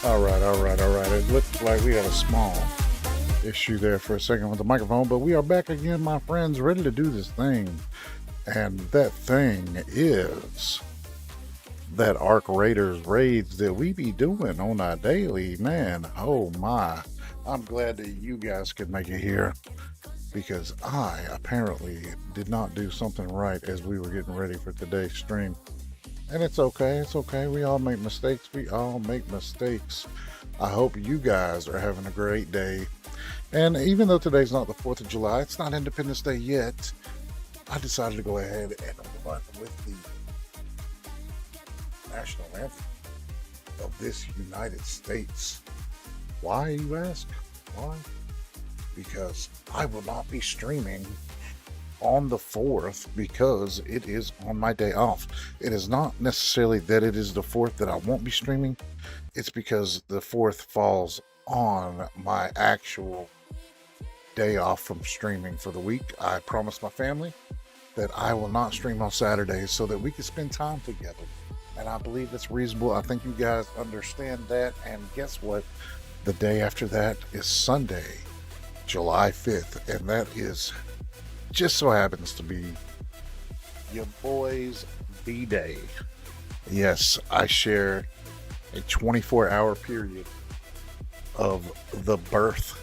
All right. It looked like we had a small issue there for a second with the microphone, but we are back again, my friends, ready to do this thing. And that thing is that Arc Raiders raids that we be doing on a daily, man. Oh my. I'm glad that you guys could make it here because I apparently did not do something right as we were getting ready for today's stream. And it's okay. We all make mistakes. I hope you guys are having a great day. And even though today's not the 4th of July, it's not Independence Day yet, I decided to go ahead and run with the national anthem of this United States. Why, you ask? Why? Because I will not be streaming on the 4th because it is on my day off. It is not necessarily that it is the 4th that I won't be streaming. It's because the 4th falls on my actual day off from streaming for the week. I promised my family that I will not stream on Saturdays so that we can spend time together. And I believe it's reasonable. I think you guys understand that. And guess what? The day after that is Sunday, July 5th. And that is just so happens to be your boy's B-Day. Yes, I share a 24-hour period of the birth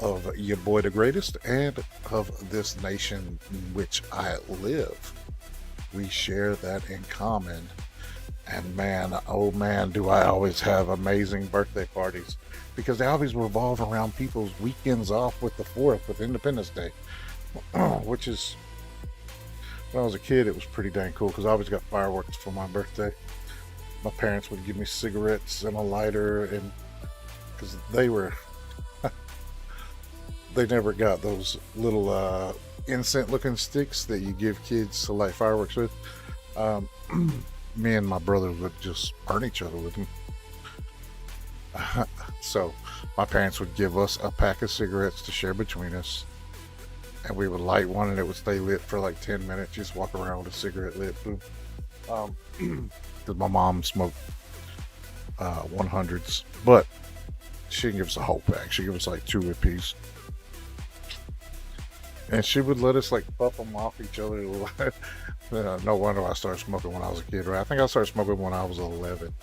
of your boy DaGraydest and of this nation in which I live. We share that in common. And man, oh man, do I always have amazing birthday parties because they always revolve around people's weekends off with the 4th, with Independence Day. Which is, when I was a kid, it was pretty dang cool because I always got fireworks for my birthday. My parents would give me cigarettes and a lighter, and because they never got those little incense looking sticks that you give kids to light fireworks with. Me and my brother would just burn each other with them. So my parents would give us a pack of cigarettes to share between us. And we would light one and it would stay lit for like 10 minutes. Just walk around with a cigarette lit. Boom. Because my mom smoked 100s. But she didn't give us a whole pack. She gave us like 2 apiece. And she would let us like puff them off each other. No wonder I started smoking when I was a kid, right? I think I started smoking when I was 11.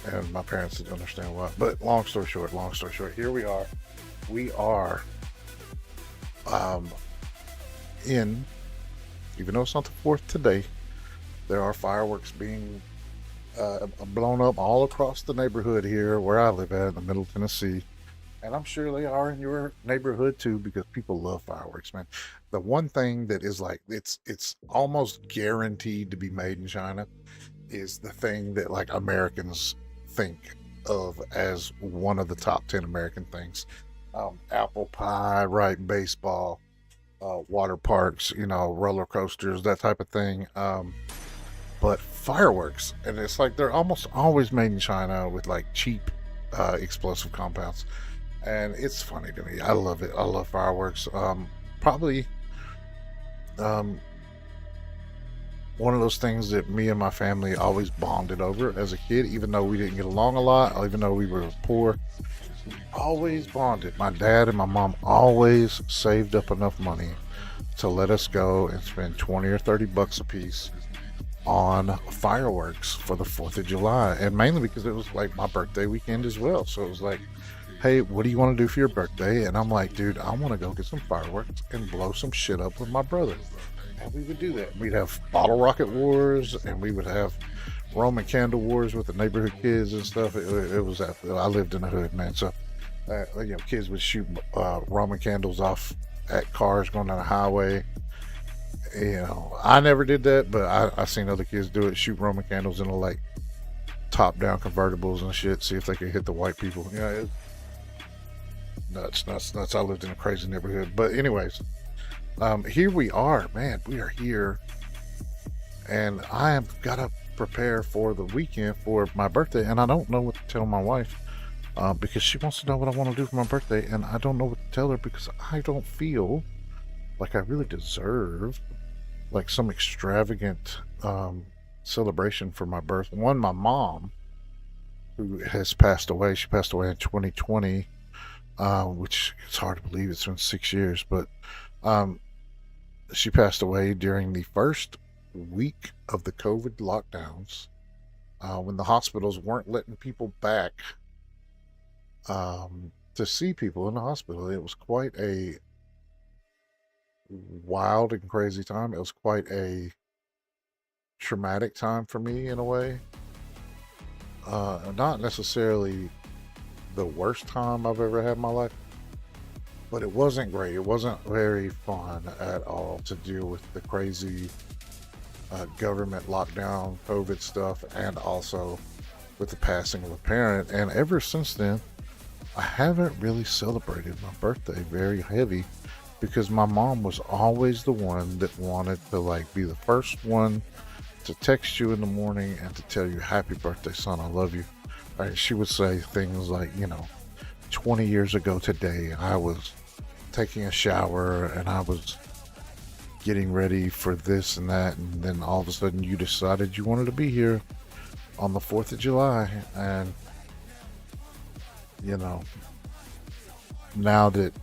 And my parents didn't understand why. But long story short, here we are. We are even though it's not the 4th today, there are fireworks being blown up all across the neighborhood here where I live at in the middle of Tennessee. And I'm sure they are in your neighborhood too, because people love fireworks, man. The one thing that is like, it's almost guaranteed to be made in China is the thing that like Americans think of as one of the top 10 American things. Apple pie, right, baseball, water parks, roller coasters, that type of thing. But fireworks, and it's like they're almost always made in China with like cheap explosive compounds. And it's funny to me. I love it. I love fireworks. Probably one of those things that me and my family always bonded over as a kid, even though we didn't get along a lot, even though we were poor. Always bonded. My dad and my mom always saved up enough money to let us go and spend 20 or 30 bucks a piece on fireworks for the 4th of July. And mainly because it was like my birthday weekend as well. So it was like, hey, what do you want to do for your birthday? And I'm like, dude, I want to go get some fireworks and blow some shit up with my brother. And we would do that. We'd have bottle rocket wars, and we would have Roman candle wars with the neighborhood kids and stuff. It was that. I lived in the hood, man. So, kids would shoot Roman candles off at cars going down the highway. I never did that, but I seen other kids do it. Shoot Roman candles into like top-down convertibles and shit. See if they could hit the white people. Nuts. I lived in a crazy neighborhood. But anyways, here we are, man. We are here, and I have got to prepare for the weekend for my birthday, and I don't know what to tell my wife because she wants to know what I want to do for my birthday, and I don't know what to tell her because I don't feel like I really deserve like some extravagant celebration for my birth. One, my mom who has passed away. She passed away in 2020, which it's hard to believe it's been 6 years, but um, she passed away during the first week of the COVID lockdowns, when the hospitals weren't letting people back to see people in the hospital. It was quite a wild and crazy time. It was quite a traumatic time for me in a way. Not necessarily the worst time I've ever had in my life, but it wasn't great. It wasn't very fun at all to deal with the crazy government lockdown, COVID stuff, and also with the passing of a parent. And ever since then, I haven't really celebrated my birthday very heavy, because my mom was always the one that wanted to like be the first one to text you in the morning and to tell you, happy birthday, son, I love you. Right? She would say things like, 20 years ago today, I was taking a shower and I was getting ready for this and that, and then all of a sudden you decided you wanted to be here on the 4th of July. And now that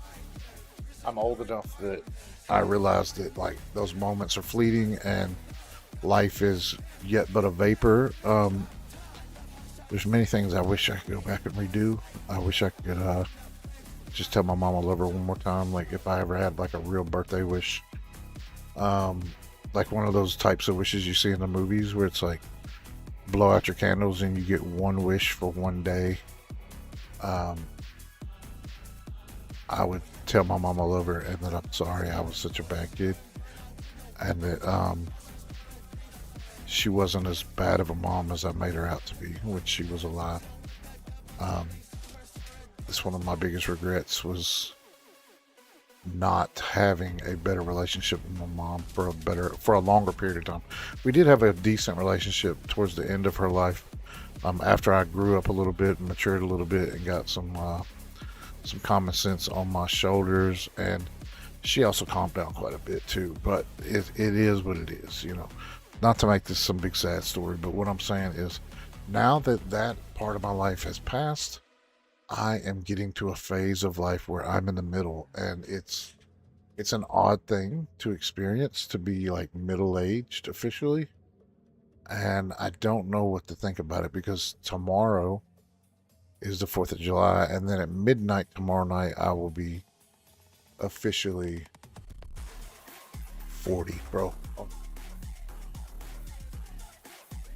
I'm old enough that I realize that like those moments are fleeting and life is yet but a vapor. There's many things I wish I could go back and redo. I wish I could just tell my mom I love her one more time. Like if I ever had like a real birthday wish, like one of those types of wishes you see in the movies where it's like blow out your candles and you get one wish for one day. I would tell my mom I love her and that I'm sorry I was such a bad kid, and that she wasn't as bad of a mom as I made her out to be when she was alive. It's one of my biggest regrets was not having a better relationship with my mom for a longer period of time. We did have a decent relationship towards the end of her life, after I grew up a little bit and matured a little bit and got some common sense on my shoulders, and she also calmed down quite a bit too. But it is what it is, Not to make this some big sad story, but what I'm saying is, now that that part of my life has passed, I am getting to a phase of life where I'm in the middle, and it's an odd thing to experience, to be like middle-aged officially, and I don't know what to think about it, because tomorrow is the 4th of July, and then at midnight tomorrow night I will be officially 40, bro.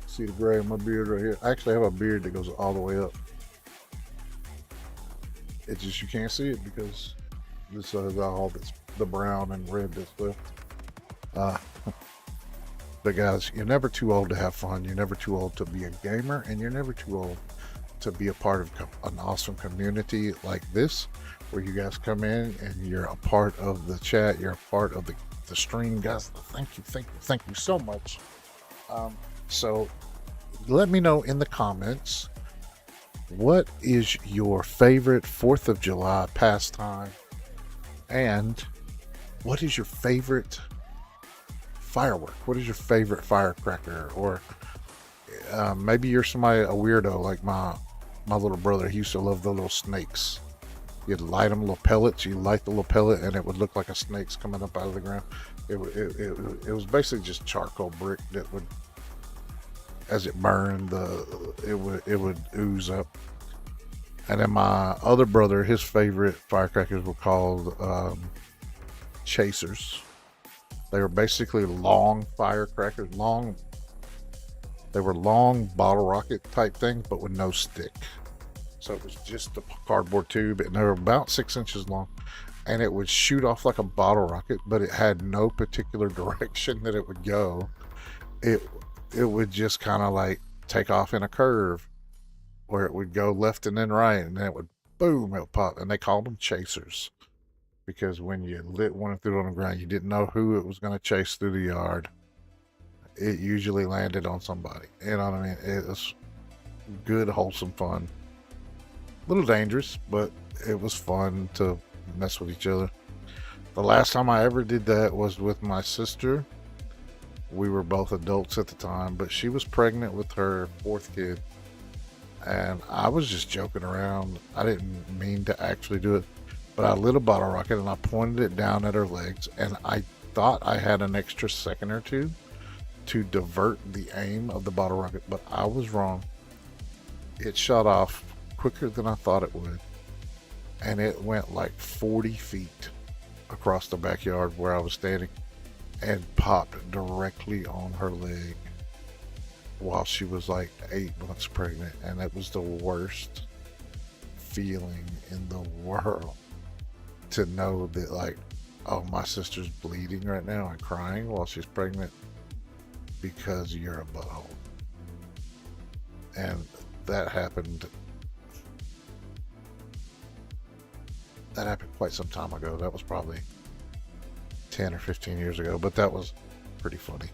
See the gray in my beard right here? I actually have a beard that goes all the way up. It's just you can't see it because this is all that's the brown and red that's left. But guys, you're never too old to have fun. You're never too old to be a gamer, and you're never too old to be a part of an awesome community like this, where you guys come in and you're a part of the chat, you're a part of the stream. Guys, thank you so much. So let me know in the comments, what is your favorite 4th of July pastime, and what is your favorite firework? What is your favorite firecracker? Or maybe you're a weirdo like my little brother. He used to love the little snakes. You'd light them, little pellets. You light the little pellet and it would look like a snake's coming up out of the ground. It was basically just charcoal brick that would, as it burned, it would ooze up. And then my other brother, his favorite firecrackers were called chasers. They were basically long firecrackers, they were long bottle rocket type things, but with no stick. So it was just a cardboard tube, and they were about 6 inches long, and it would shoot off like a bottle rocket, but it had no particular direction that it would go. It would just kind of like take off in a curve, where it would go left and then right, and then it would boom, it would pop. And they called them chasers, because when you lit one and threw it on the ground, you didn't know who it was going to chase through the yard. It usually landed on somebody. You know what I mean? It was good, wholesome fun. A little dangerous, but it was fun to mess with each other. The last time I ever did that was with my sister. We were both adults at the time, but she was pregnant with her 4th kid. and I was just joking around. I didn't mean to actually do it, but I lit a bottle rocket and I pointed it down at her legs, and I thought I had an extra second or two to divert the aim of the bottle rocket, but I was wrong. It shot off quicker than I thought it would, and it went like 40 feet across the backyard where I was standing and popped directly on her leg while she was like 8 months pregnant. And it was the worst feeling in the world to know that, like, oh, my sister's bleeding right now and crying while she's pregnant because you're a butthole. And that happened quite some time ago. That was probably 10 or 15 years ago, but that was pretty funny.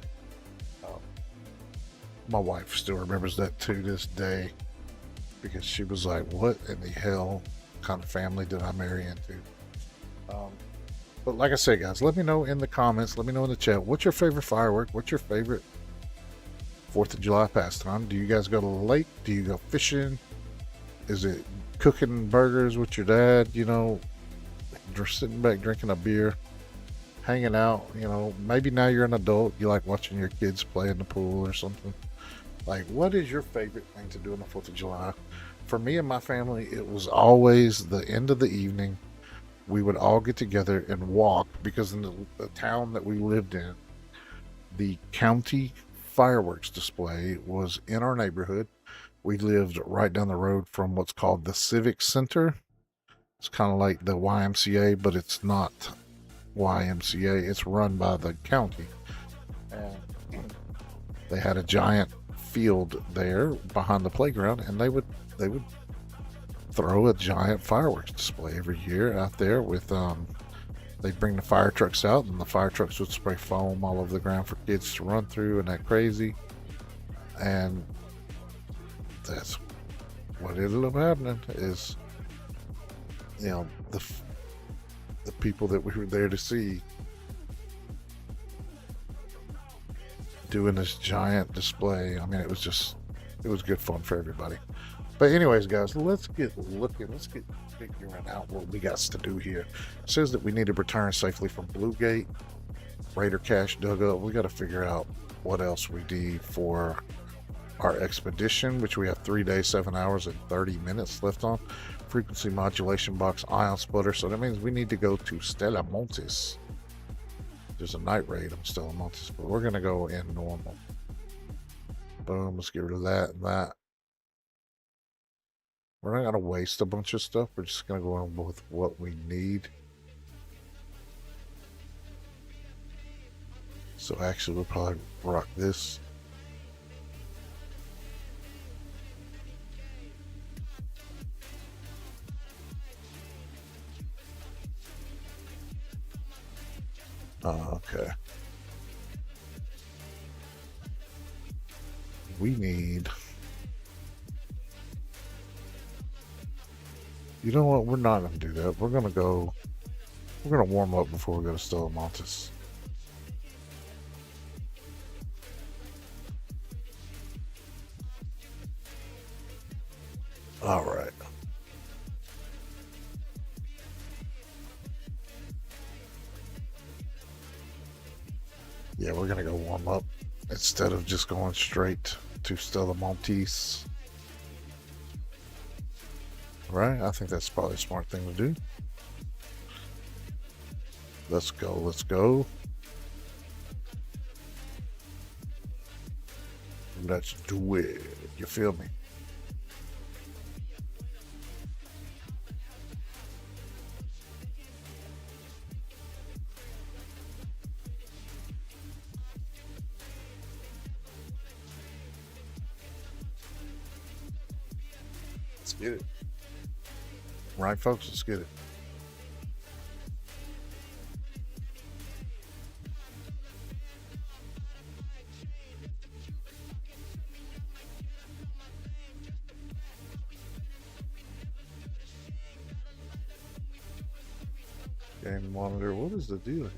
My wife still remembers that to this day because she was like, what in the hell kind of family did I marry into? But like I said, guys, let me know in the comments, let me know in the chat, what's your favorite firework? What's your favorite 4th of July pastime? Do you guys go to the lake? Do you go fishing? Is it cooking burgers with your dad? You know, sitting back drinking a beer, hanging out? You know, maybe now you're an adult, you like watching your kids play in the pool or something. Like, what is your favorite thing to do on the 4th of July? For me and my family, it was always the end of the evening. We would all get together and walk, because in the town that we lived in, the county fireworks display was in our neighborhood. We lived right down the road from what's called the Civic Center. It's kind of like the YMCA, but it's not YMCA. It's run by the county. And they had a giant field there behind the playground, and they would throw a giant fireworks display every year out there with they'd bring the fire trucks out, and the fire trucks would spray foam all over the ground for kids to run through, and that crazy. And that's what ended up happening is, you know, the people that we were there to see doing this giant display. I mean, it was good fun for everybody. But anyways, guys, let's get figuring out what we got to do here. It says that we need to return safely from Blue Gate, Raider Cache dug up. We got to figure out what else we need for our expedition, which we have 3 days, 7 hours, and 30 minutes left on. Frequency modulation box, ion splitter. So that means we need to go to Stella Montis. There's a night raid on Stella Montis, but we're going to go in normal. Boom, let's get rid of that and that. We're not going to waste a bunch of stuff. We're just going to go in with what we need. So actually, we'll probably rock this. Okay. We need... You know what? We're not going to do that. We're going to warm up before we go to Stella Montis. All right. Yeah, we're going to go warm up instead of just going straight to Stella Montis. Right? I think that's probably a smart thing to do. Let's go. Let's go. Let's do it. You feel me? Let's get it. Right, folks? Let's get it. Game monitor. What is the deal here?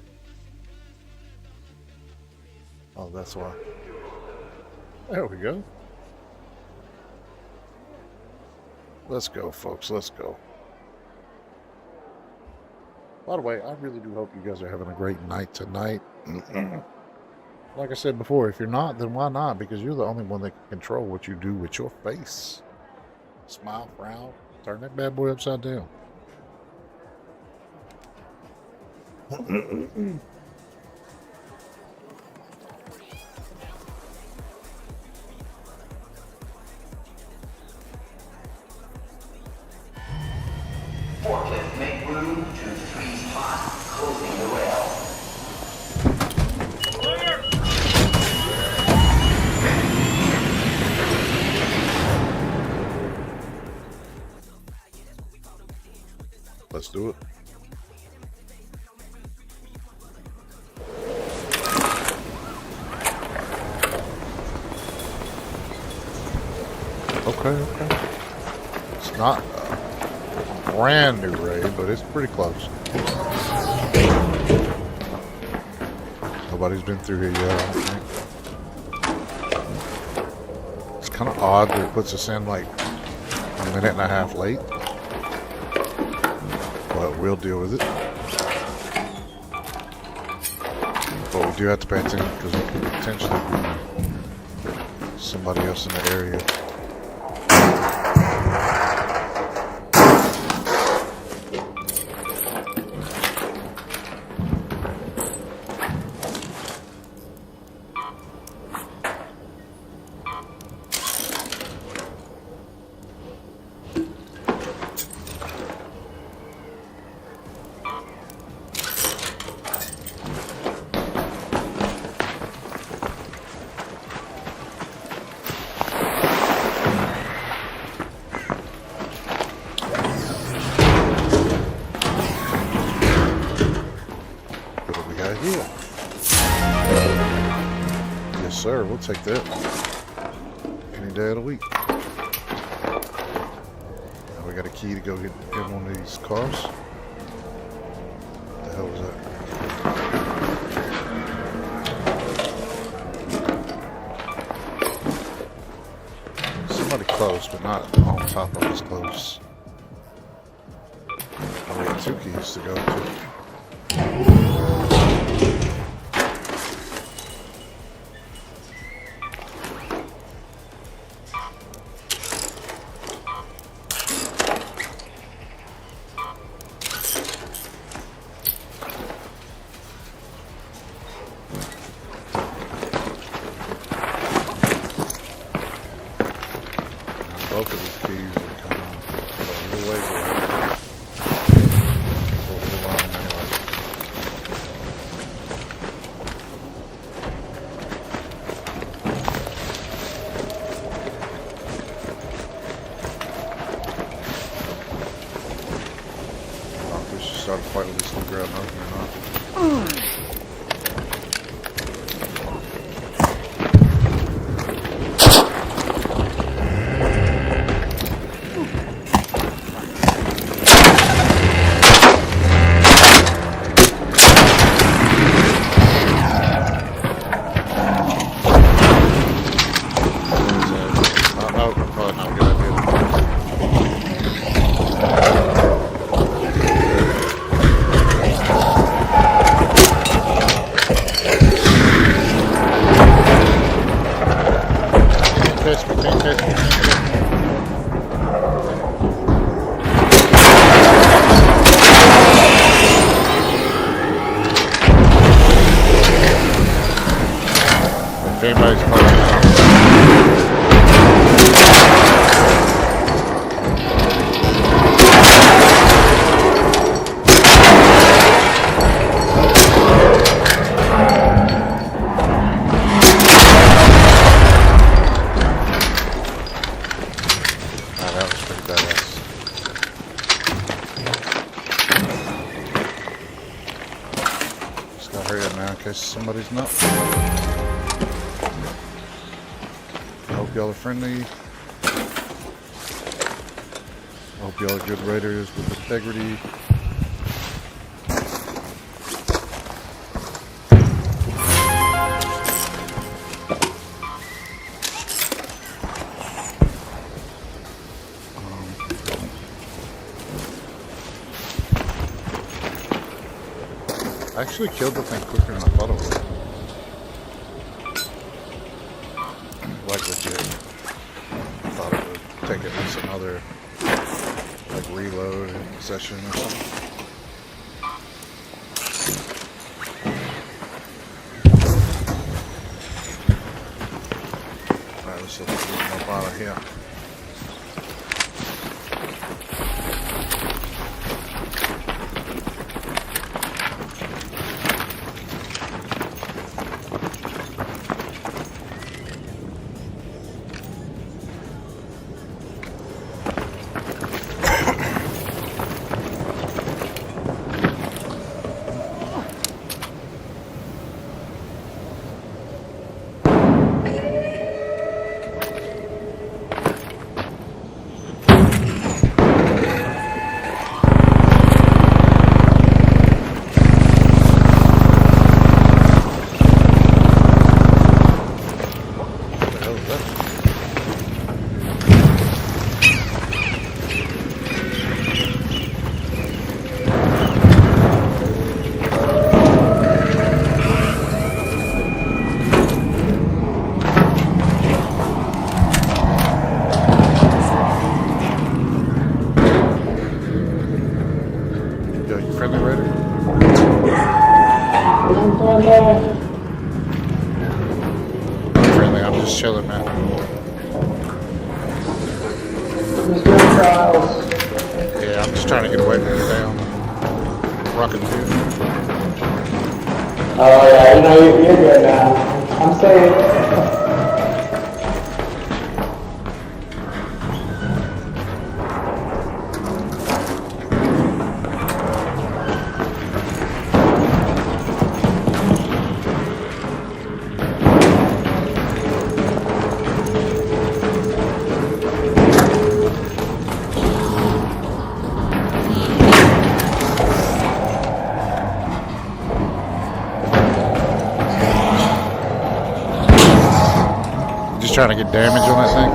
Oh, that's why. There we go. Let's go, folks. Let's go. By the way, I really do hope you guys are having a great night tonight. Like I said before, if you're not, then why not? Because you're the only one that can control what you do with your face. Smile, frown, turn that bad boy upside down. Forklift, make room to freeze pot, closing the rail. Let's do it. Okay. It's not a brand new raid, but it's pretty close. Nobody's been through here yet, I don't think. It's kind of odd that it puts us in like a minute and a half late. But we'll deal with it. But we do have to pay attention because we could potentially be somebody else in the area. Yes, sir. We'll take that any day of the week. Now we got a key to go get one of these cars. What the hell was that? Somebody close, but not on top of us close. We got 2 keys to go to. Both of these keys are kind of a little ways away. For a little while anyway. I don't know if we should start a fight with this little grab nothing or not. If anybody's close enough. That was pretty badass. Just gotta hurry up now in case somebody's not. I hope y'all are friendly. I hope y'all are good raiders with integrity. I actually killed the thing quicker than I thought I would. Like legit. I thought it would take at least another like reload session or something. Alright, let's look at more out of here. Friendly, I'm just chilling, man. Yeah, I'm just trying to get away from the damn rocket fuel. Oh yeah, you know you're good now. I'm saying. Trying to get damage on that thing.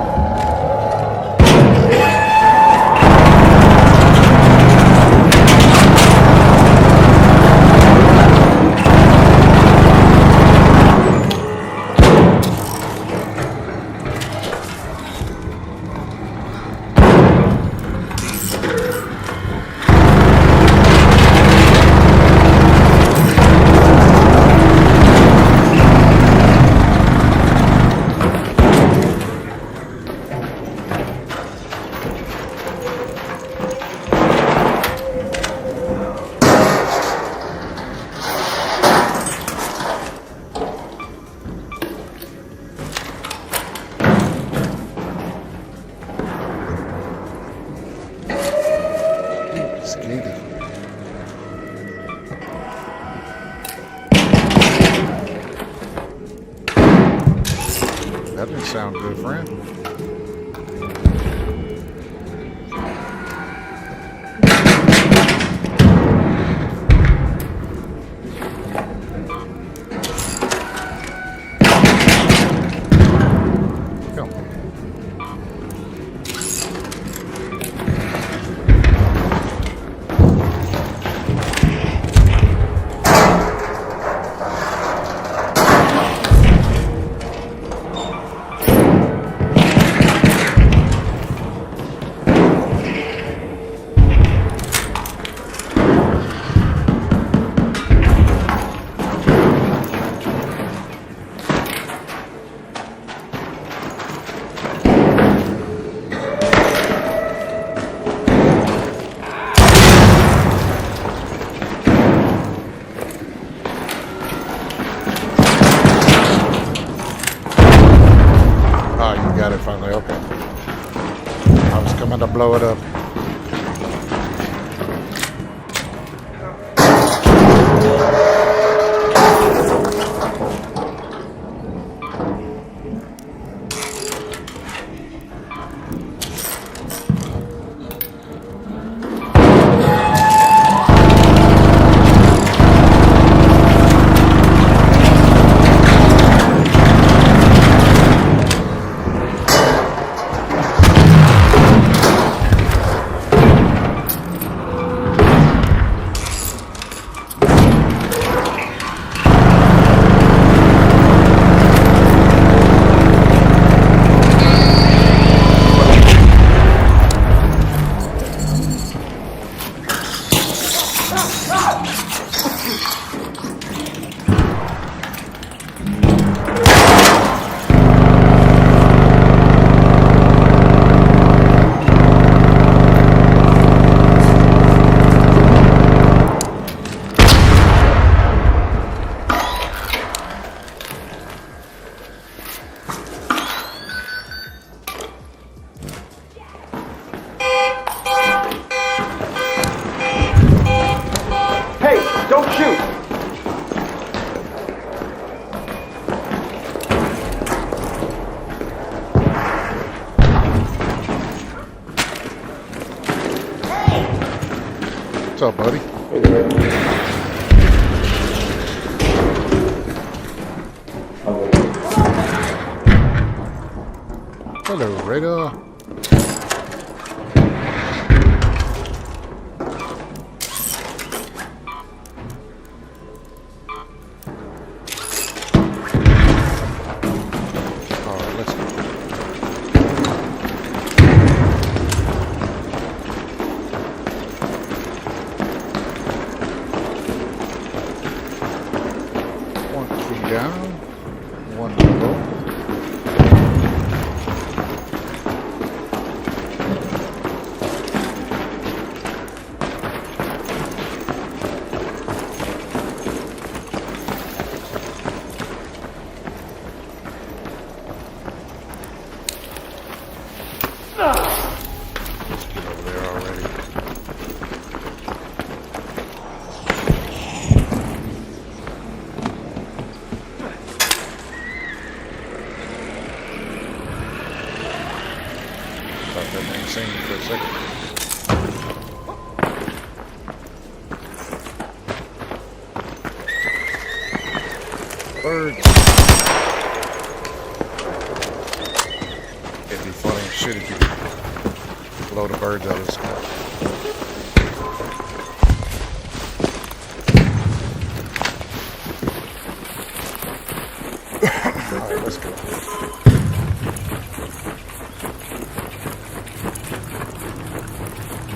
That didn't sound good, friend. Got it finally, okay. I was coming to blow it up. What's up, buddy? Hello, Raider. Alright, let's go. One key down, one below. Let's get over there already. Thought that didn't see me for a second. Birds. It'd be funny as shit if you could blow the birds out of the sky. Alright, let's go.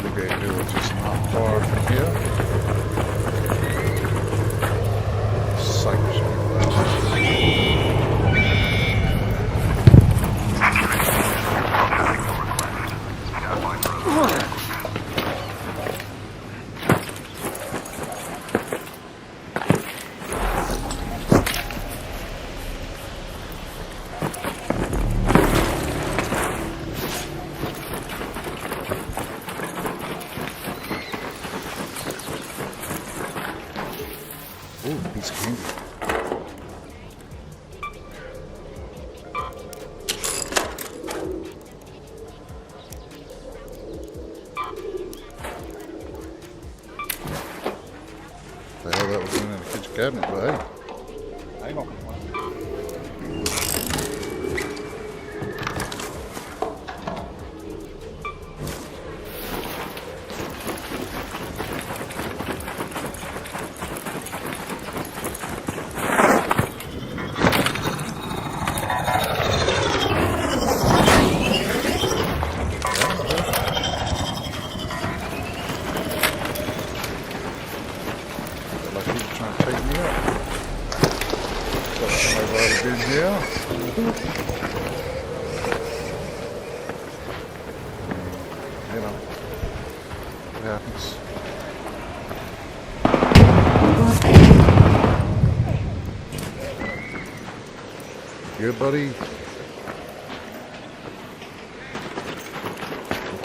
We'll be able to do it just not far from here. Cypress. Ooh, piece of candy. The hell that was in the kitchen cabinet, but hey, I ain't gonna complain. Like he was trying to take me up. Thought somebody already been here. You know, it happens. Good, buddy.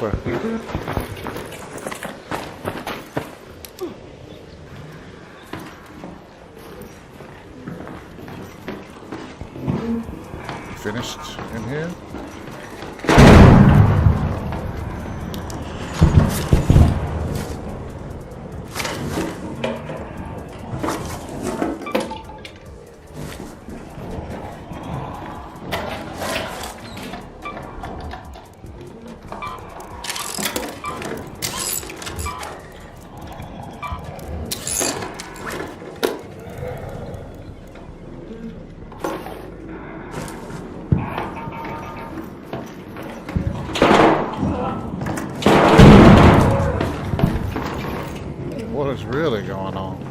Okay. Finished in here. What is really going on?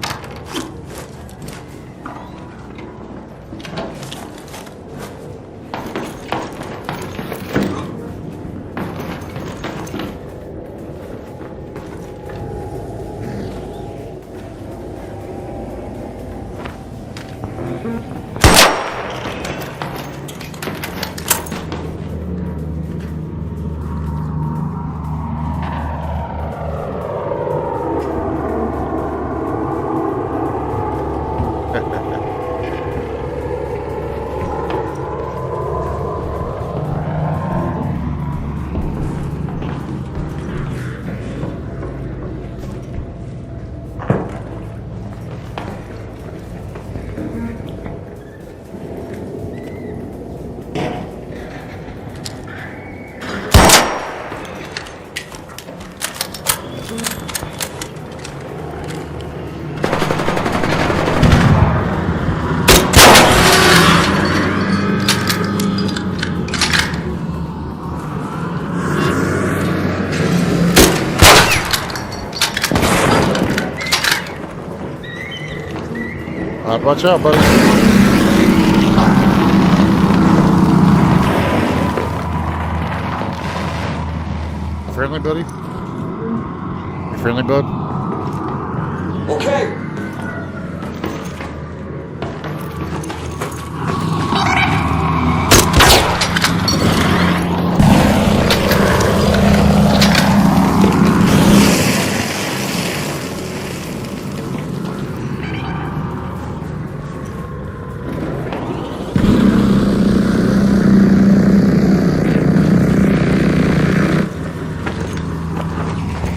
Watch out, buddy. Friendly, buddy? You friendly, bud? Okay.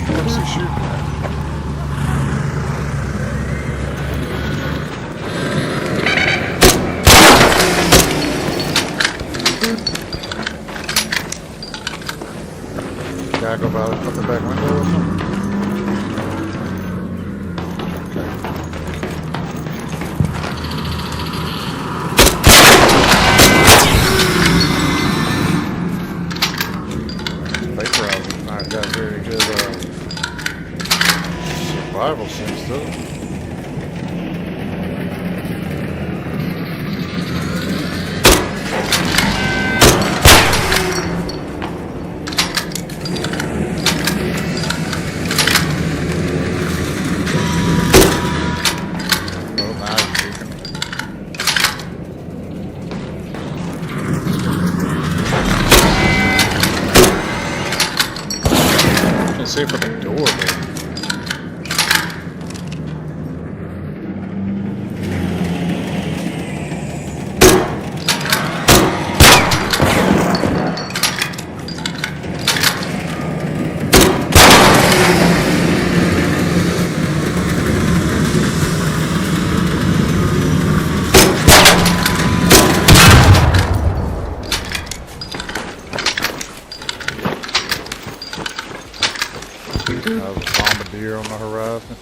What's he shooting at? Gotta go by the back window or something? Vaporizer's not got very good survival sense, though. Oh, now he's peeking. Can't see for the door, though. There's a bombardier on the horizon.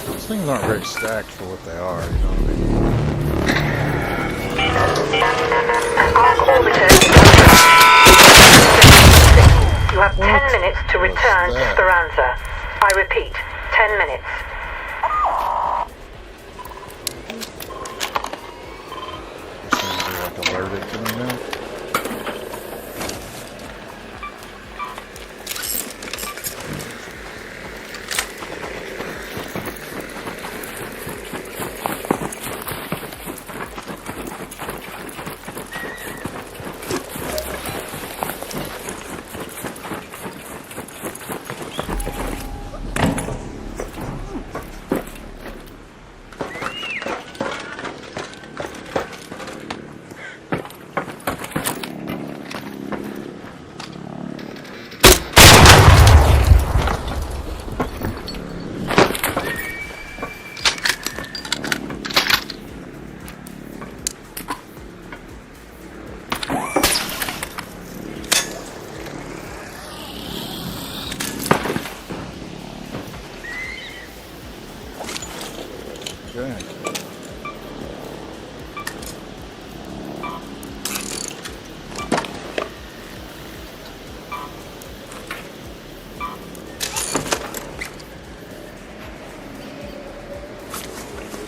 These things aren't very stacked for what they are, you know what I mean? Arc orbiter. You have 10 minutes to return to Speranza. I repeat, 10 minutes. These things are like alerted to me now. Okay.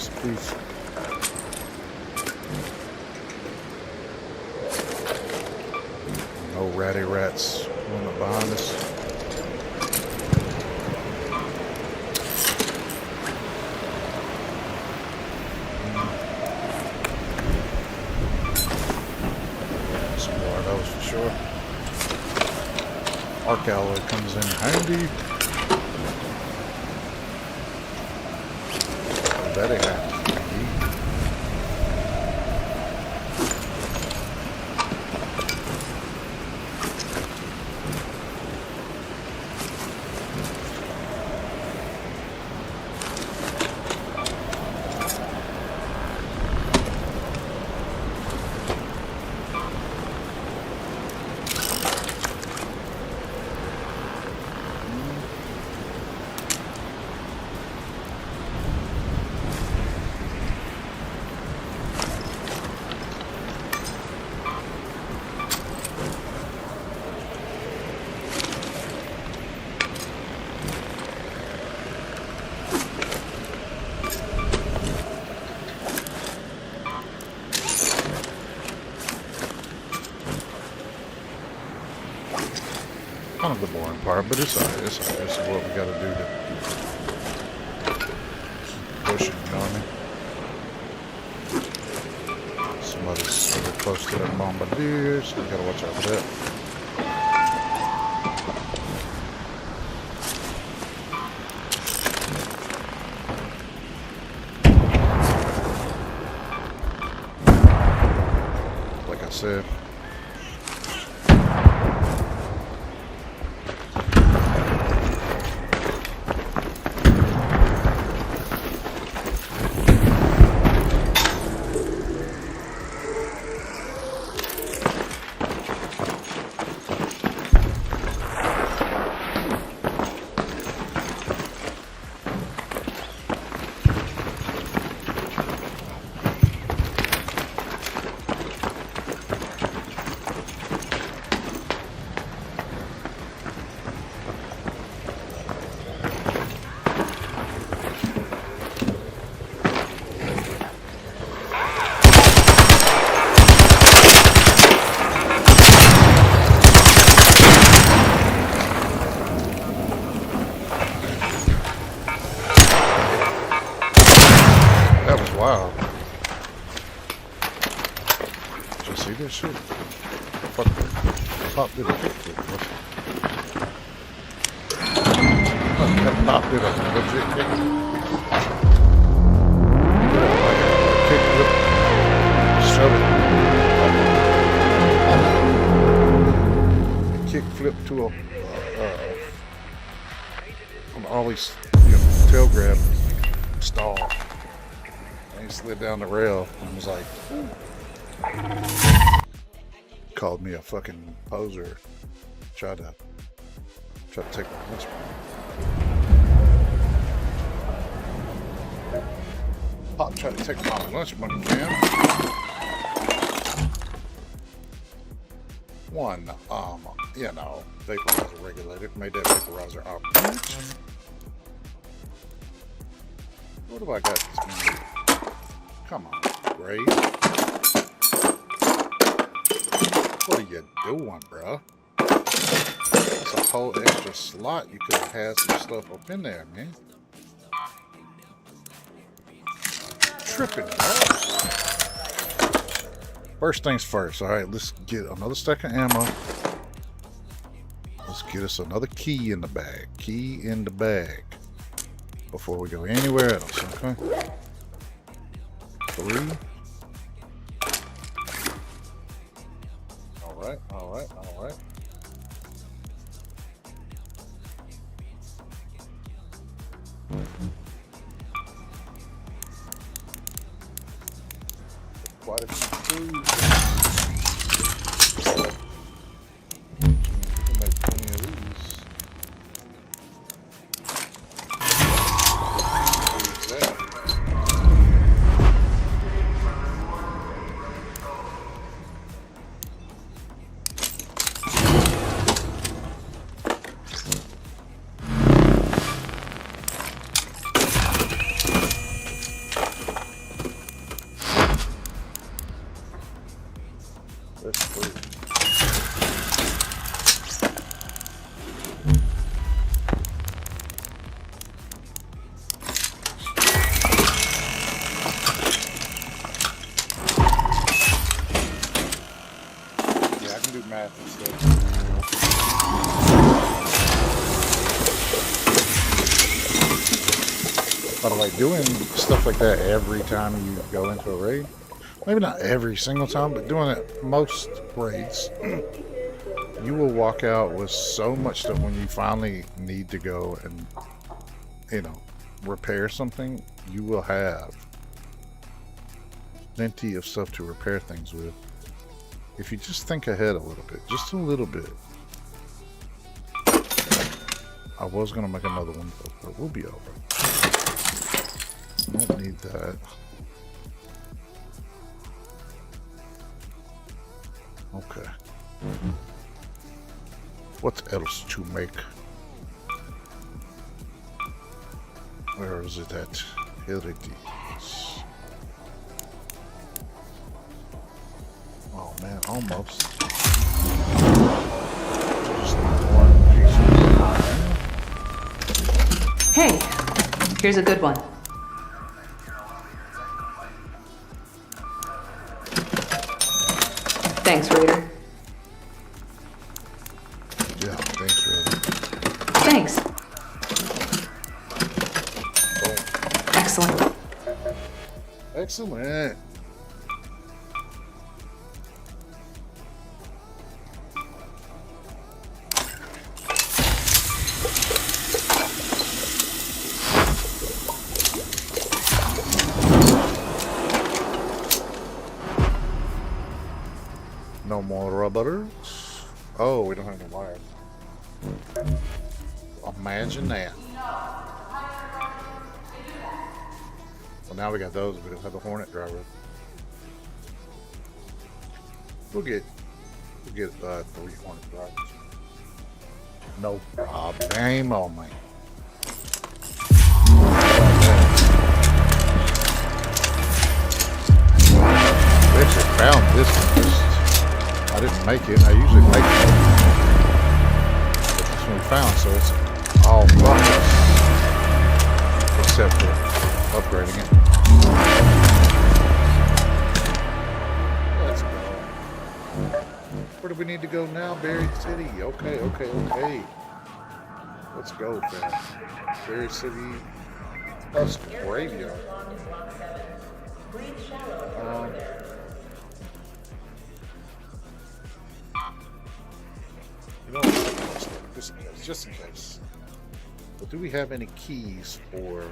please, please. No ratty rats on up behind us. Some more of those for sure. Arc alloy comes in handy. Very handy. Kind of the boring part, but it's alright. It's alright. This is what we gotta do to keep pushing, you know what I mean? Somebody's really close to that bombardier, so we gotta watch out for that. Like I said, wow. Did you see this shit? Fuck that. Pop did a kickflip. That pop did a legit kickflip. Kickflip. Shove it. Kickflip to a on Ollie's, tail grab stall. He slid down the rail and was like, called me a fucking poser. Tried to take my lunch money. Pop tried to take my lunch money, man. One, vaporizer regulator made that vaporizer operate. What have I got this morning? Come on, Gray. What are you doing, bro? That's a whole extra slot. You could have had some stuff up in there, man. Tripping, bro. First things first. All right, let's get another stack of ammo. Let's get us another key in the bag. Key in the bag. Before we go anywhere else, okay? 3. Alright. Quite a few crews. We can make plenty of these. By the way, doing stuff like that every time you go into a raid, maybe not every single time, but doing it most raids, you will walk out with so much stuff when you finally need to go and, you know, repair something. You will have plenty of stuff to repair things with. If you just think ahead a little bit, just a little bit. I was going to make another one, but we'll be over. Don't need that. Okay. What else to make? Where is it at? Here it is. Oh man, almost. Just one piece of Hey, here's a good one. Thanks, Raider. yeah, thanks, Riven. Thanks. Oh, Excellent. excellent. No more rubbers. Oh, we don't have any wires. Imagine that. Well, now we got those. We don't have the Hornet driver. We'll get 3 Hornet drivers. No problem on me. We actually found this one. I didn't make it. I usually make it. But this one we found, so it's all buckets. Except for upgrading it. Let's go. Where do we need to go now? Berry City. Okay. Let's go, fam. Berry City. That's graveyard. You know, just in case. But do we have any keys for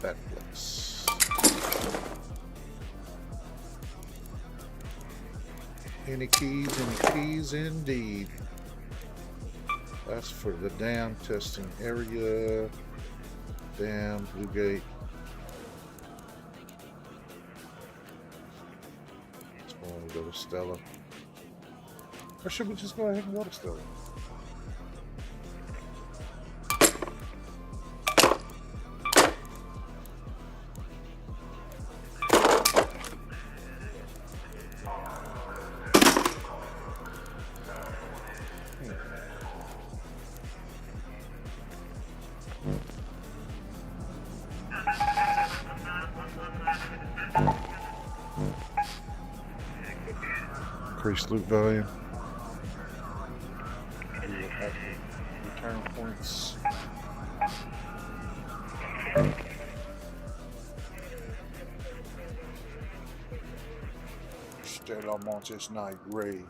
that place? Any keys? Any keys indeed. That's for the dam testing area. Dam, Blue Gate. Let's go to Stella. Or should we just go ahead and go to Stella? Increased loot value. Return points. Stella Montes Night Ray.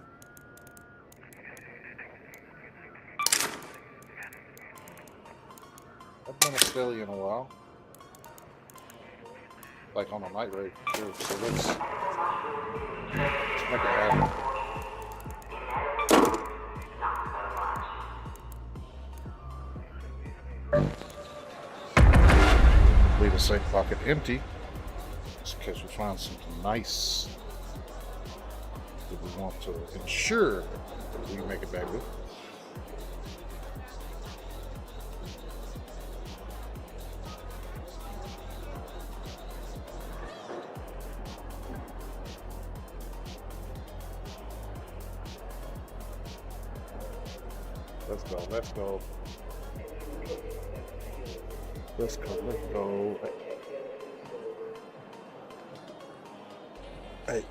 I've been a Stelly in a while. Like on a night raid, sure. So let's make it happen. Leave the safe pocket empty, just in case we find something nice that we want to ensure that we make it back with. Let's go. Let's go. Let's go. Let's go. Hey.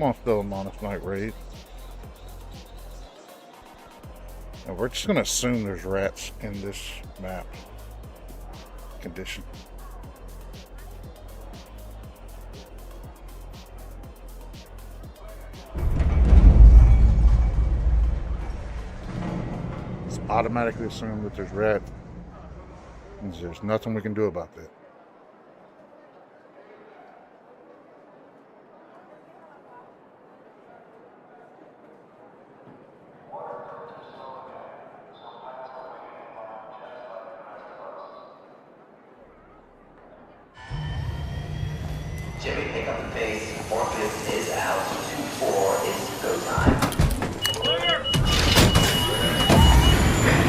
Come on, Phil and Honest Night Raid. And we're just going to assume there's rats in this map condition. Let's automatically assume that there's rats. And there's nothing we can do about that. Jimmy, pick up the pace. Forklift is out. 2-4 is go time.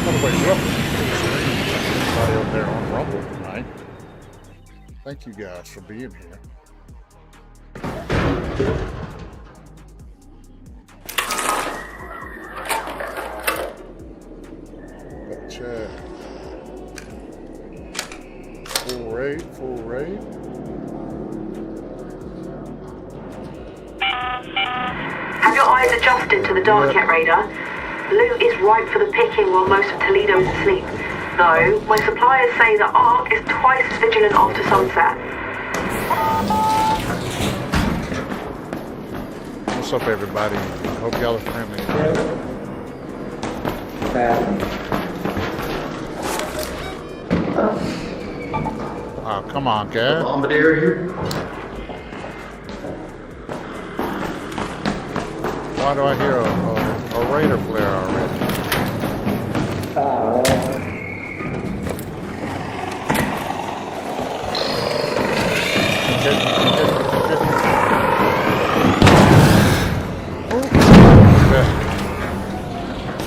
By the way, everybody out there on Rumble tonight. Thank you guys for being here. Check. Full raid, full raid. Have your eyes adjusted to the dark yet, Raider? Loot is ripe for the picking while most of Toledo is asleep. Though, my suppliers say the Ark is twice as vigilant after sunset. What's up, everybody? Hope y'all are friendly. Oh, come on, guys. Bombardier here. Why do I hear a Raider flare already?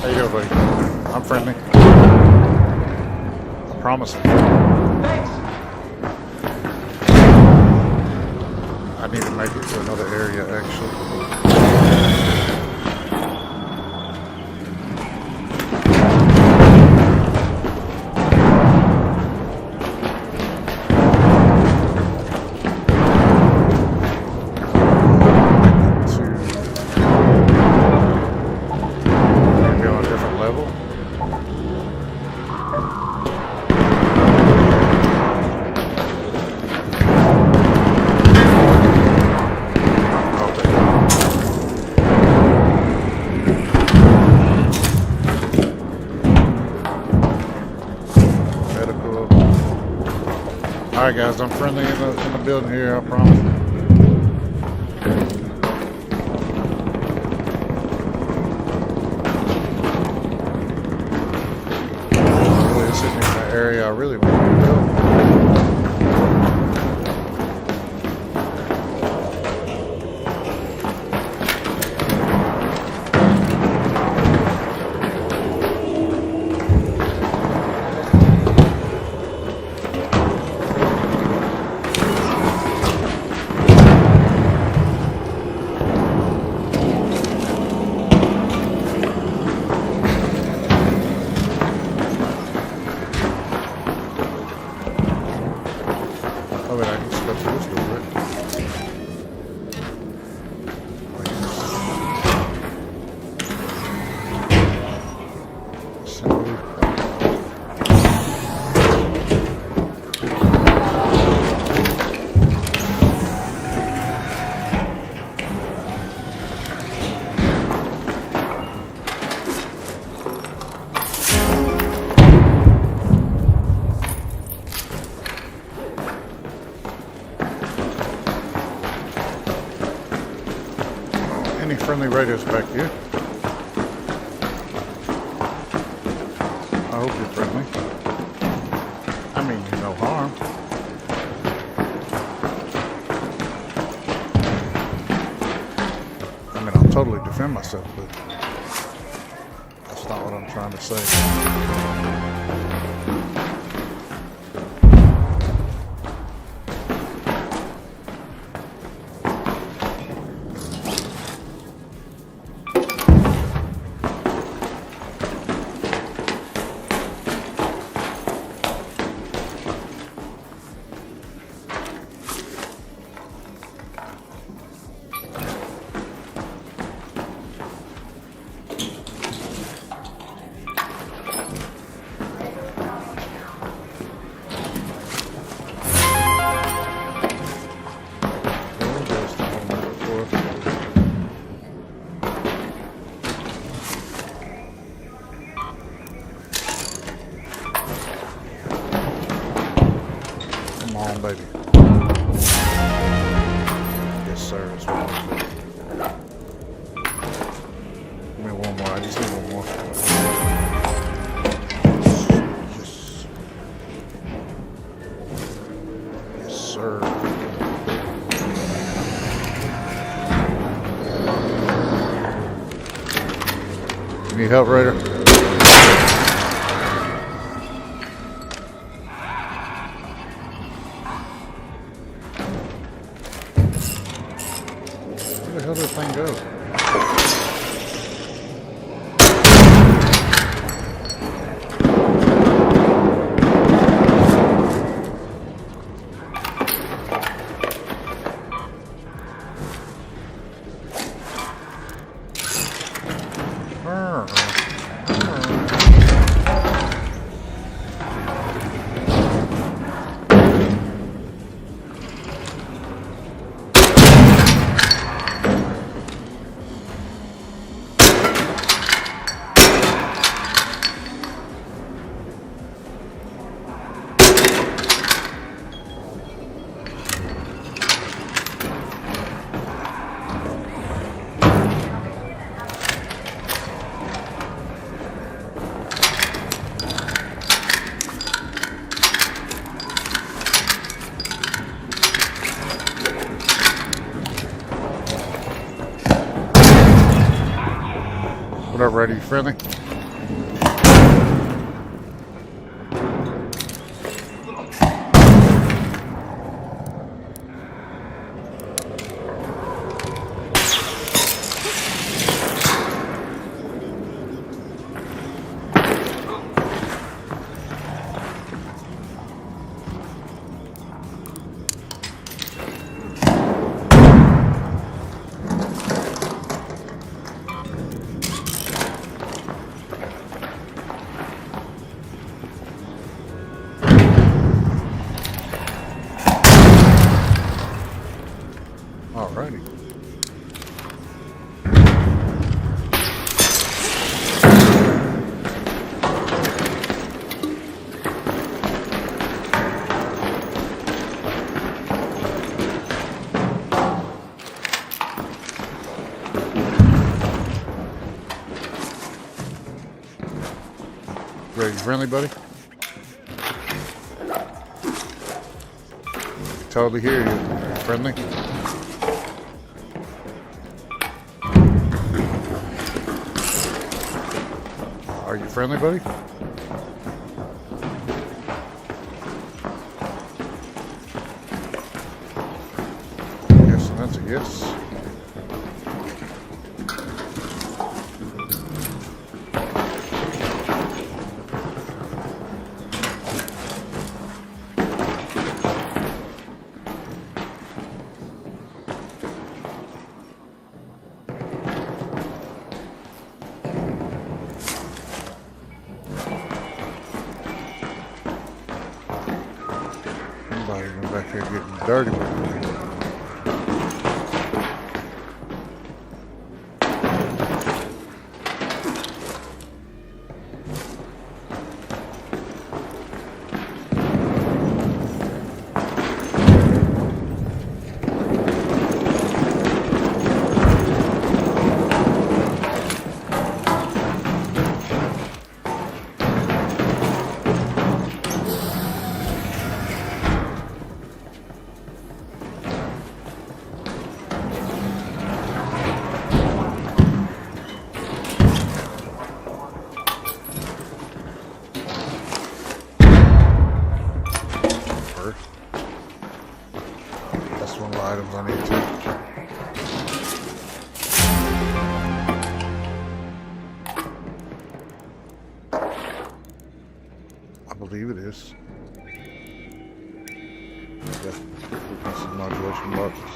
There you go, buddy. I'm friendly. I promise. Thanks. I need to make it to another area, actually. Alright guys, I'm friendly in the building here, I promise. Really sitting in that area I really want to go. Friendly raiders back here. I hope you're friendly. I mean you no harm. I mean I'll totally defend myself, but that's not what I'm trying to say. on, baby. Yes, sir. That's what I'm doing. Give me one more. I just need one more. Yes. Yes, sir. You need help, Raider? Where the hell did that thing go? What up, Raider? You friendly? Alrighty. Ready, you friendly, buddy? Totally hear you. Friendly? Are you friendly, buddy? Yes, and that's a yes. Somebody went back here getting dirty with me. That's one of the items I need to. I believe it is. Yeah, this is modulation boxes.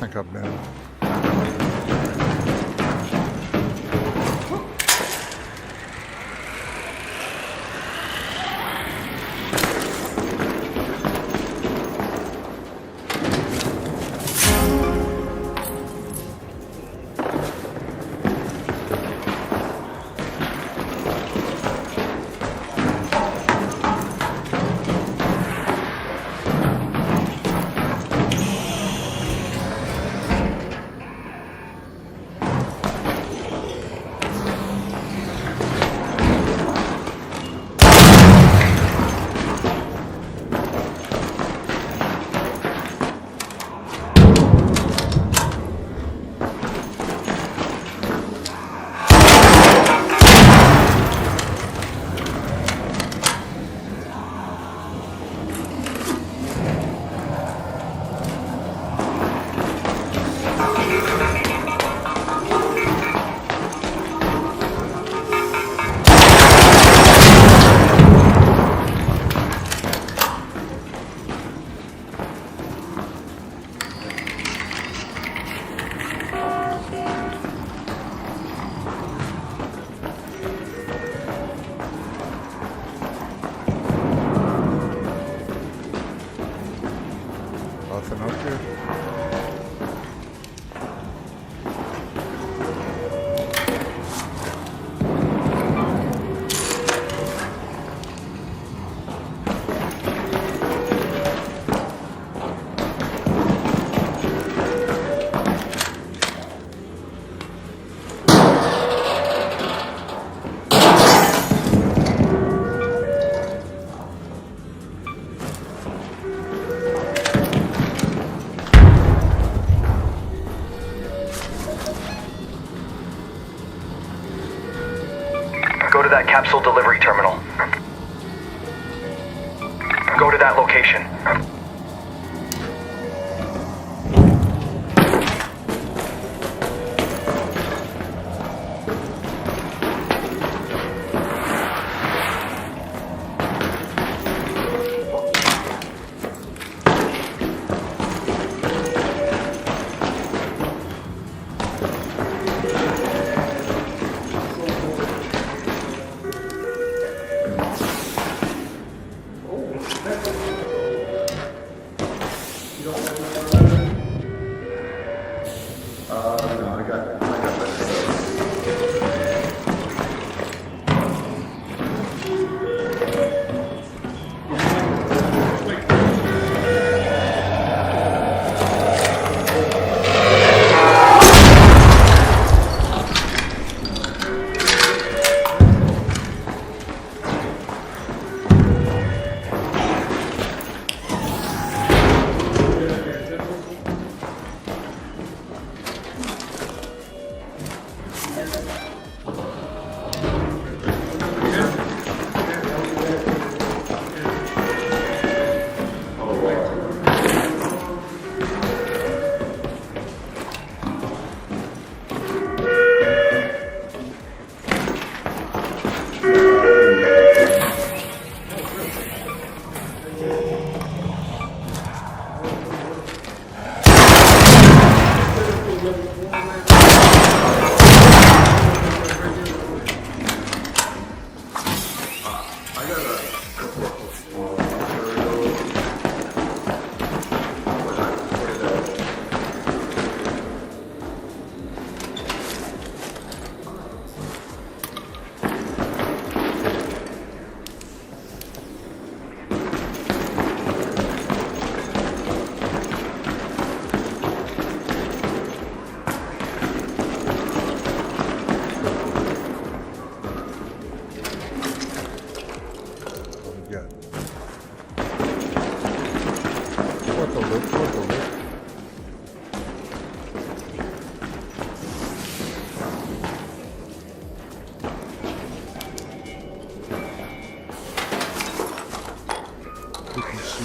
think I've been. Nothing up here. Go to that capsule delivery terminal. Go to that location.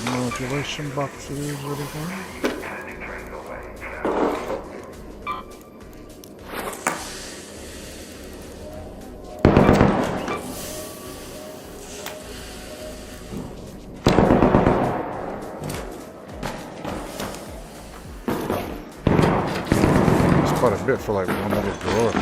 Modulation boxes, what is that? quite a bit for like one little drawer.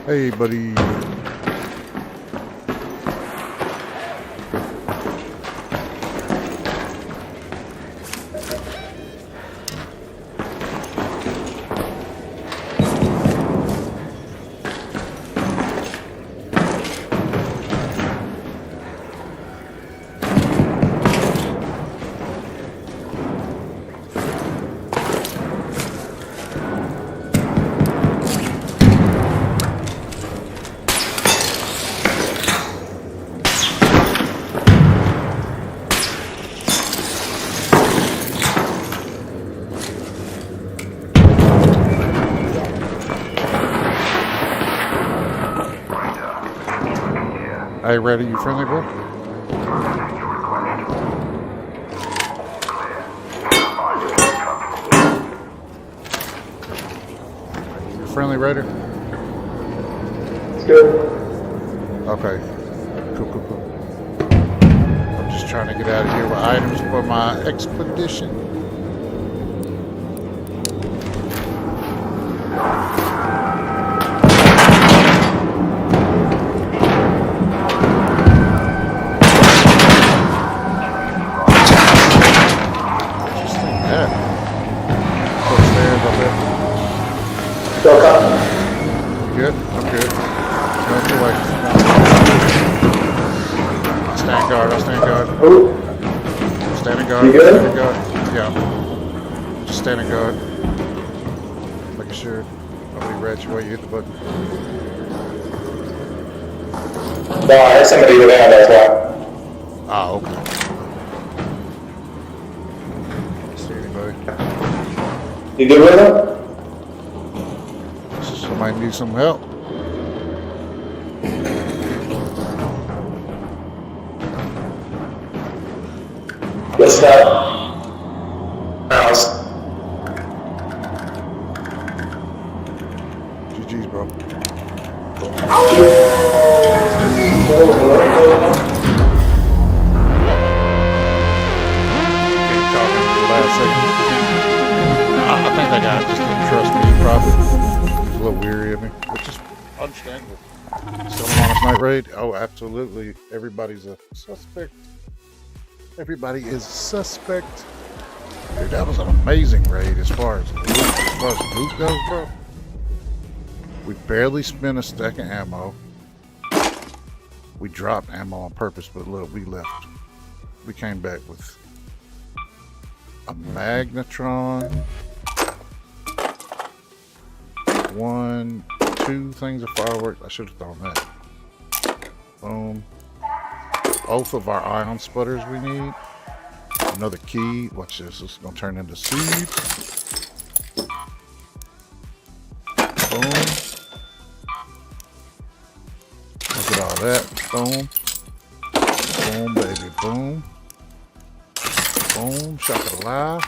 Hey, buddy. Hey, ready? You friendly, bro? You friendly, Raider? Let's go. Okay. Cool. I'm just trying to get out of here with items for my expedition. Still coming. Good? I'm good. No too late. Stand guard, I'll stand guard. Oh, Standing guard. You good? Standing guard. Yeah. Just standing guard. Making sure nobody rats you while you hit the button. no, I heard somebody go down, that's why. Ah, okay. See anybody? You good with them? Somebody need some help. What's that? House. GG's, bro. I think that guy just didn't trust me, probably. He's a little weary of me, which is understandable. Still an honest night raid? Oh, absolutely. Everybody's a suspect. Everybody is suspect. Dude, that was an amazing raid as far as loot goes, bro. We barely spent a stack of ammo. We dropped ammo on purpose, but look, we left. We came back with a magnetron, 2 things of fireworks. I should have thrown that. Boom. Both of our ion sputters we need. Another key. Watch this. This is gonna turn into seeds. Boom. Look at all that. Boom. Boom, baby. Boom. Boom. Shaka-la.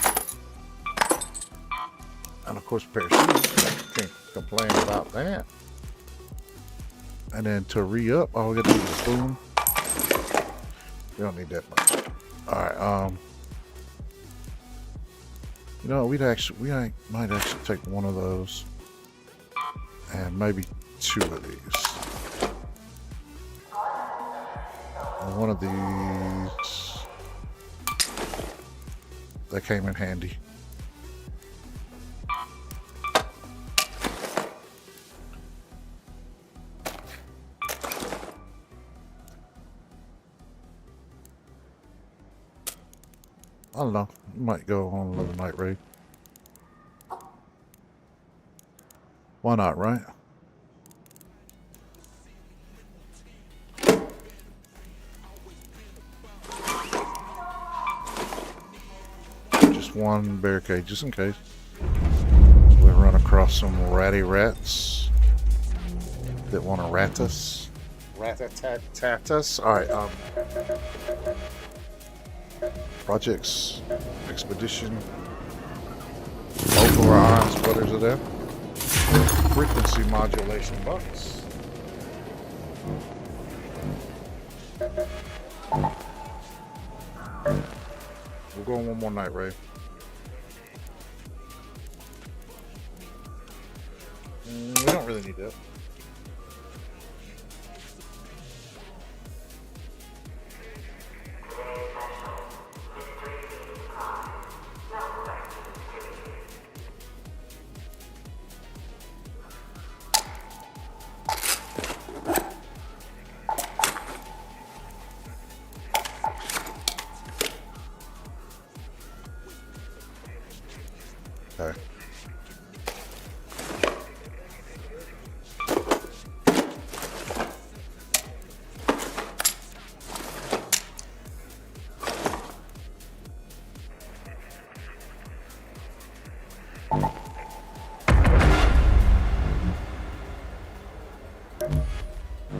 And of course, a pair of shoes. Can't complain about that. And then to re-up, all we gotta do is boom. We don't need that much. Alright, you know, we might actually take one of those. And maybe 2 of these. And one of these. That came in handy. don't know. Might go on another night raid. Why not, right? Just one barricade, just in case. We run across some ratty rats that want to rat us. Rat-a-tat-tat us. Alright, projects, expedition, local iron splitters are there. Frequency modulation bucks. We'll go on one more night, Ray. We don't really need that. Okay.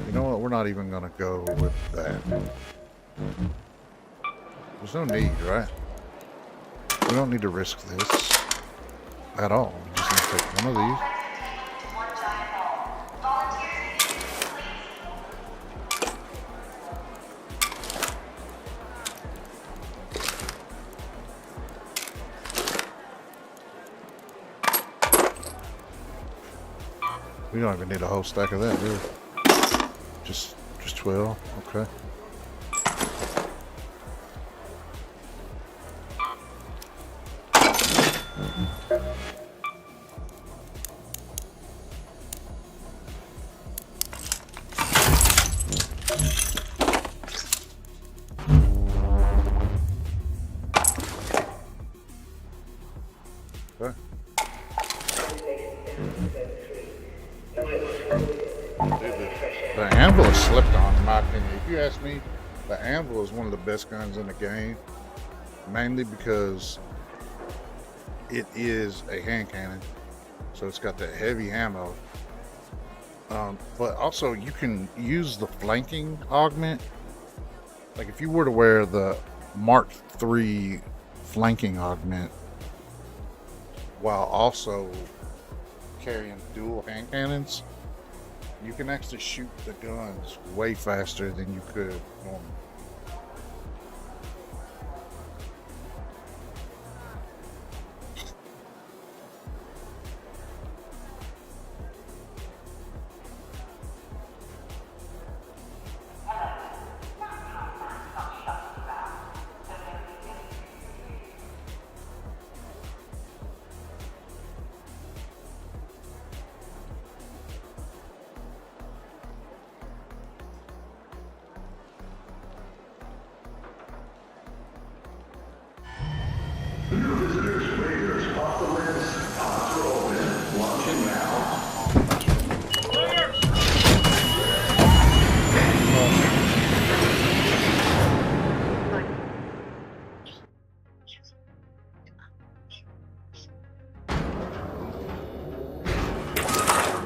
You know what? We're not even gonna go with that. There's no need, right? We don't need to risk this at all. I'm just gonna take one of these. We don't even need a whole stack of that, do we? Just 12, okay. Okay. The anvil is slept on, in my opinion. If you ask me, the anvil is one of the best guns in the game, mainly because it is a hand cannon, so it's got that heavy ammo. But also, you can use the flanking augment. Like if you were to wear the Mark III flanking augment while also carrying dual hand cannons, you can actually shoot the guns way faster than you could normally.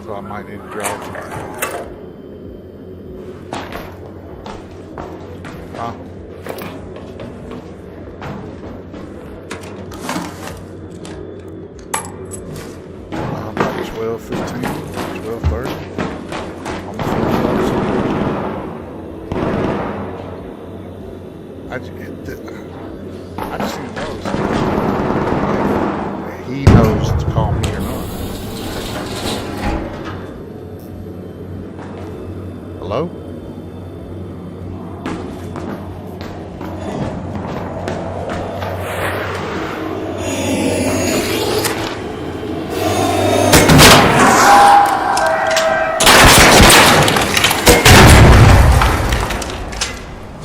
So I might need to drop some. Huh? About 12, 15, 12, 30. Almost 40. I just need to know if he knows to call me or not. Hello?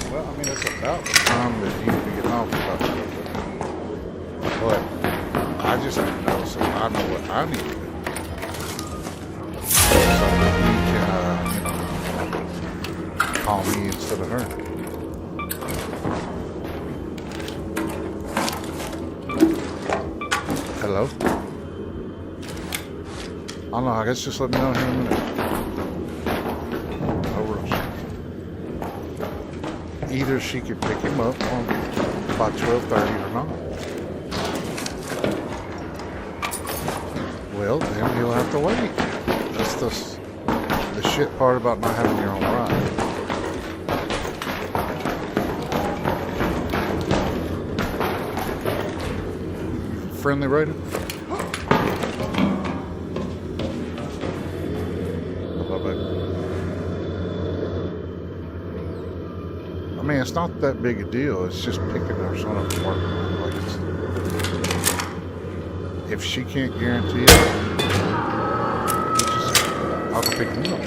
Well, I mean, it's about the time that you need to get off about that. call me instead of her. Hello? I don't know, I guess just let me know here in a minute. No rush. Either she could pick him up on by 12:30 or not. Well, then he'll have to wait. That's the shit part about not having your own ride. Friendly Raider? Hello, baby. I mean, it's not that big a deal. It's just picking our son up from work. Like if she can't guarantee it, I'll go pick him up.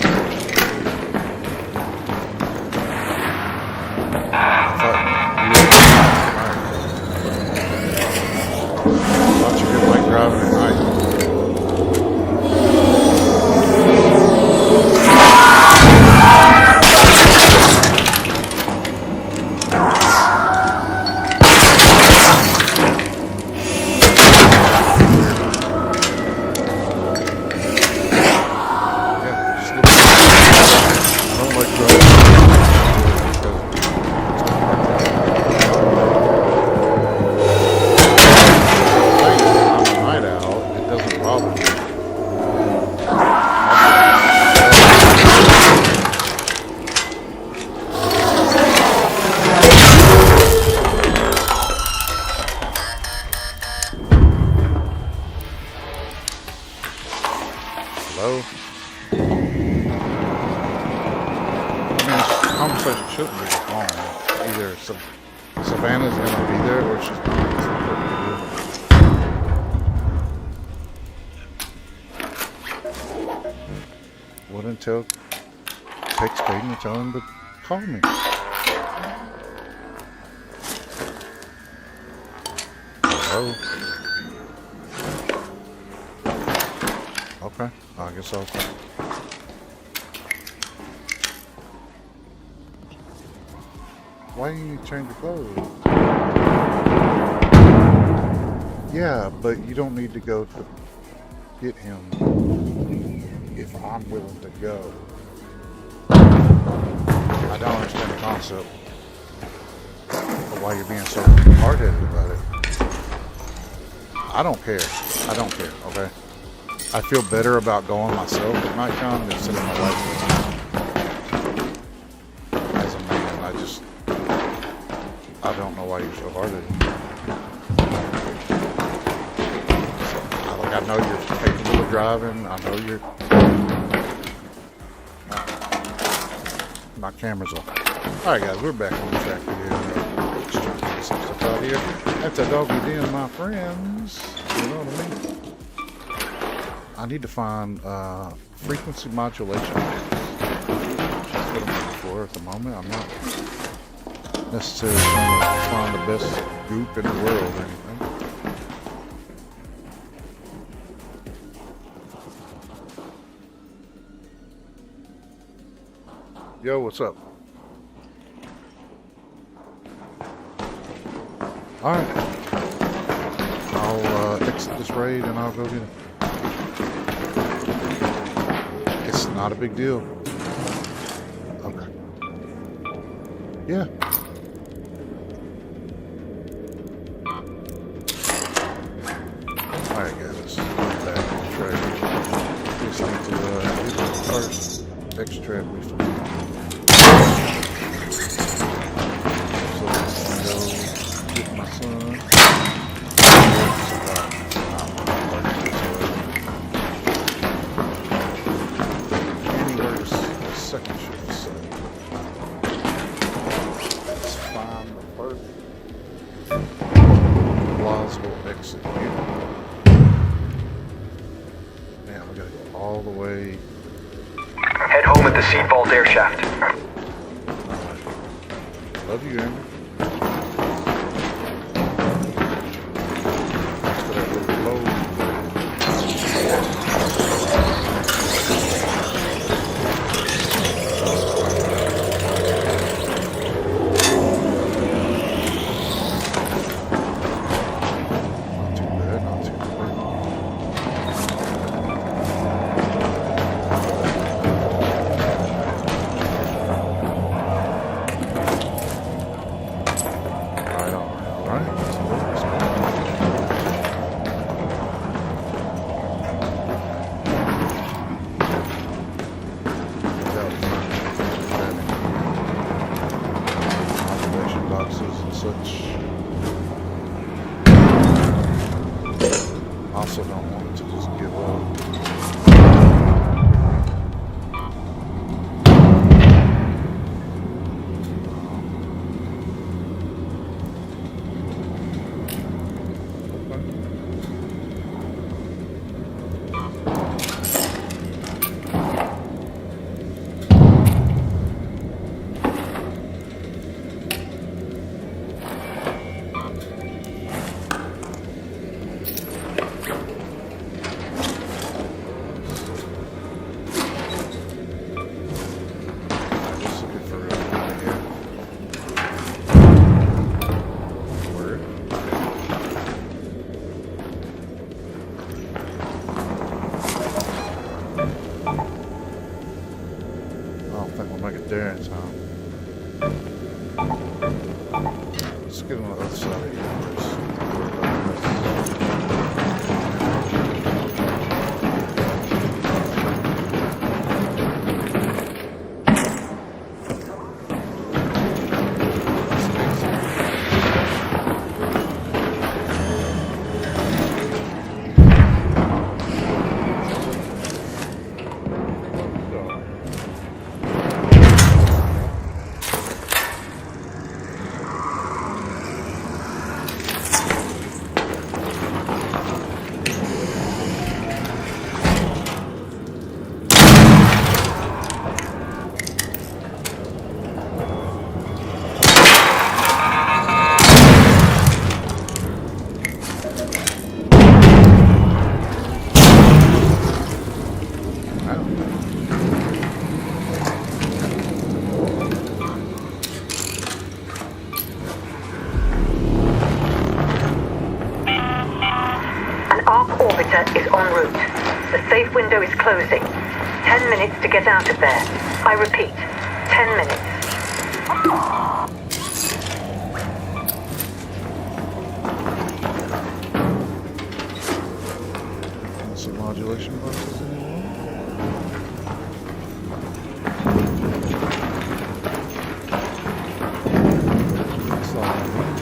I thought you didn't like driving at night. Savannah's gonna be there or she's not. Wouldn't text Caden and tell him to call me. Hello? Okay, I guess I'll. Why didn't you change your clothes? Yeah, but you don't need to go to get him if I'm willing to go. I don't understand the concept of why you're being so hard-headed about it. I don't care. I don't care, okay? I feel better about going myself at nighttime than sending my wife with me. As a man, I don't know why you're so hard-headed. I know you're capable of driving. I know you're... my camera's off. Alright guys, we're back on track here. Let's try to get some stuff out here. That's a doggy den, my friends. You know what I mean? I need to find frequency modulation. That's what I'm looking for at the moment. I'm not necessarily trying to find the best goop in the world or anything. Yo, what's up? Alright. I'll exit this raid and I'll go get it. It's not a big deal. Okay. Yeah. Alright guys, we're back on track. Just need to do the first extract we found. My son. Anywhere's the second shift set. Let's find the first plausible exit here. Man, we gotta go all the way. Head home at the seat vault air shaft. Love you, Amber. there in time. Let's get on the other side of is en route. The safe window is closing. 10 minutes to get out of there. I repeat, 10 minutes. some modulation boxes anymore. That's all I need.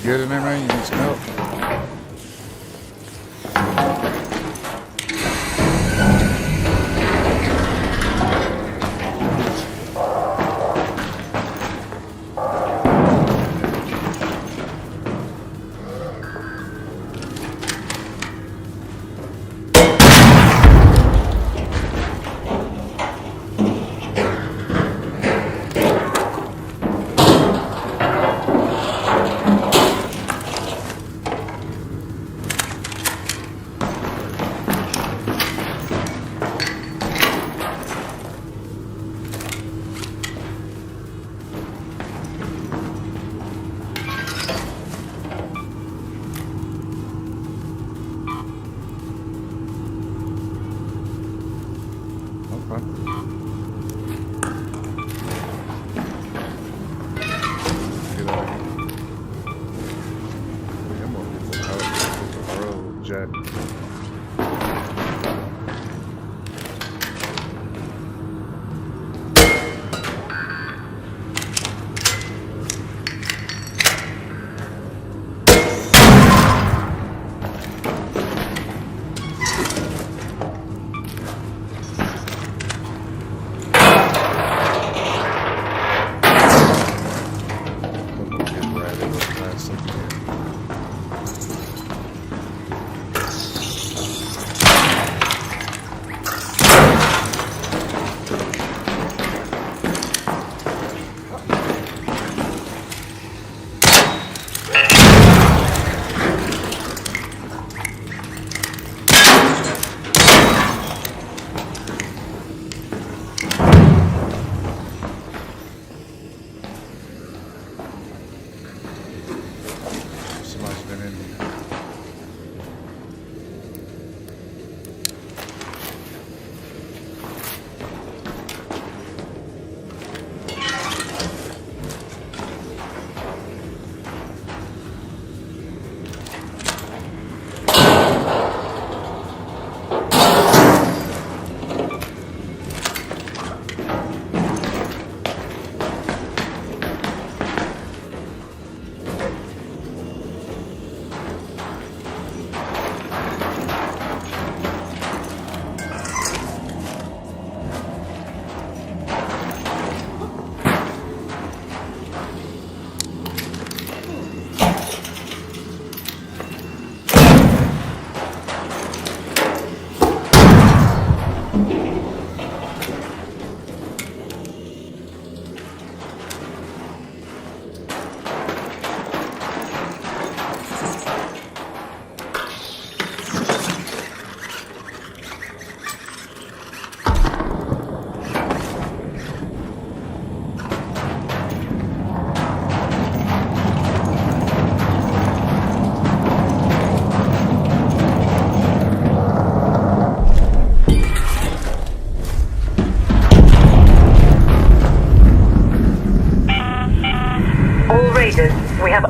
Good in there, man? You need some help?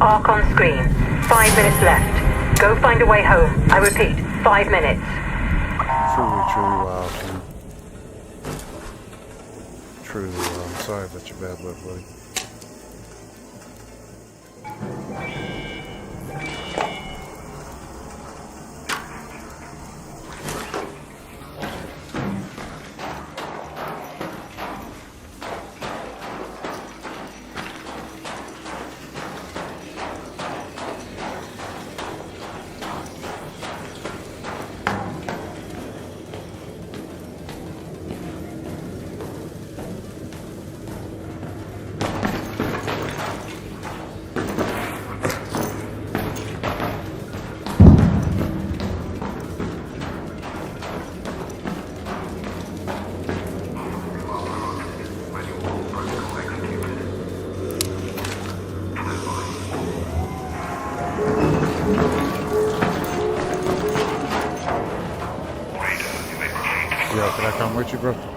Arc on screen. 5 minutes left. Go find a way home. I repeat, 5 minutes. Truly, truly, I'm sorry about your bad luck, buddy. Yeah, can I come with you, bro?